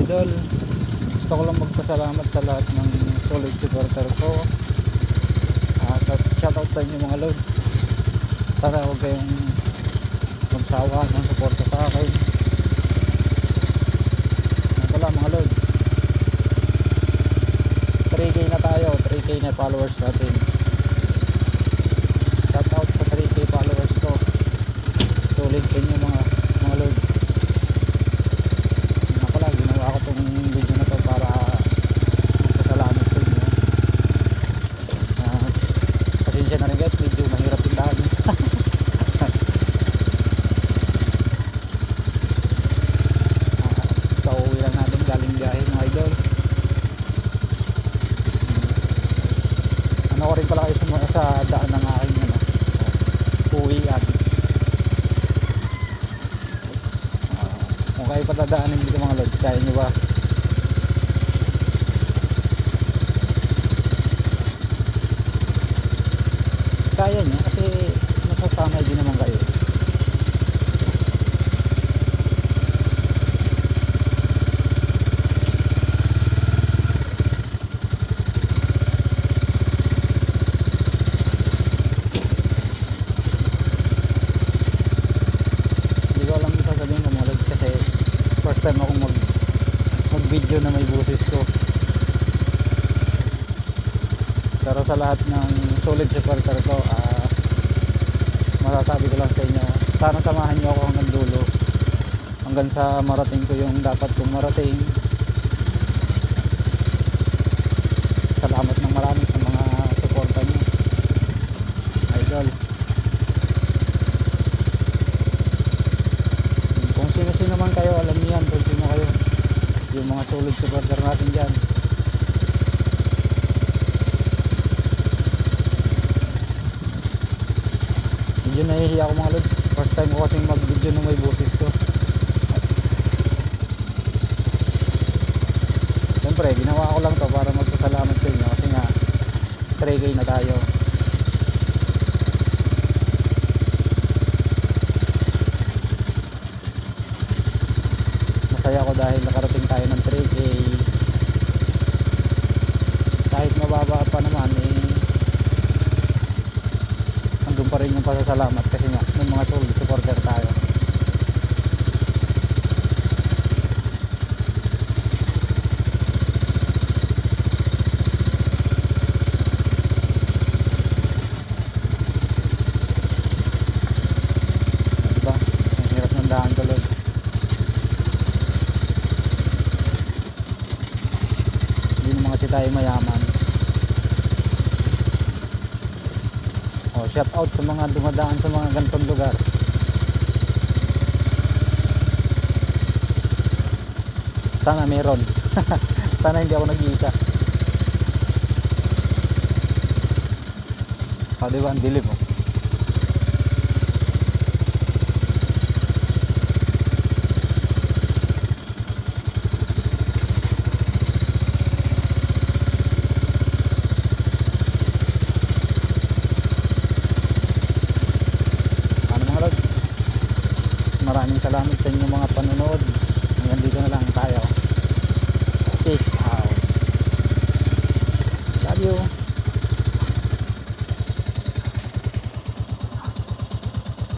idol. Gusto ko lang magpasalamat sa lahat ng solid supporter ko. Shoutout sa inyo mga lods. Sana huwag kayong magsawa ng suporta sa akin. Wala mga lods, 3k na tayo, 3k na followers natin. Shoutout sa 3k followers ko. Solid sa inyo mga lods. Ginawa ko tong video na to para magpasalamat sa inyo. Pasensya na rin guys, medyo mahirap yung daan. Pauwi lang natin galing biyahe mga idol. Ano ko rin pala kayo sa daan ng aking uwian. Kung kayo patadaanin dito mga lods, kaya nyo ba? Kaya nyo kasi masasanay din naman kayo. Hindi ko alam sasabihin ko mga lods kasi first time akong mag video na may boses ko. Pero sa lahat ng solid supporter ko, masasabi ko lang sa inyo, sana samahan nyo ako hanggang dulo, hanggang sa marating ko yung dapat kong marating. Salamat ng marami sa mga suporta nyo idol. Kung sino-sino man kayo, alam niyo yan kung sino kayo, yung mga solid supporter natin dyan. Medyo nahihiya ako mga lods, first time ko kasing mag video na may boses ko. Siyempre ginawa ko lang to para magpasalamat sa inyo kasi nga 3k na tayo. Masaya ako dahil nakarating tayo ng 3k. Kahit mababa pa naman andun pa rin yung pasasalamat kasi nga may mga solid supporter tayo. Diba? Ang hirap ng daan ko lods. Hindi naman kasi tayo mayaman. Shout out sa mga dumadaan sa mga ganitong lugar. Sana meron. Sana hindi ako nag-iisa. Diba ang dilim oh. Maraming salamat sa inyong mga panonood. Hanggang dito na lang tayo. Peace out. Love you.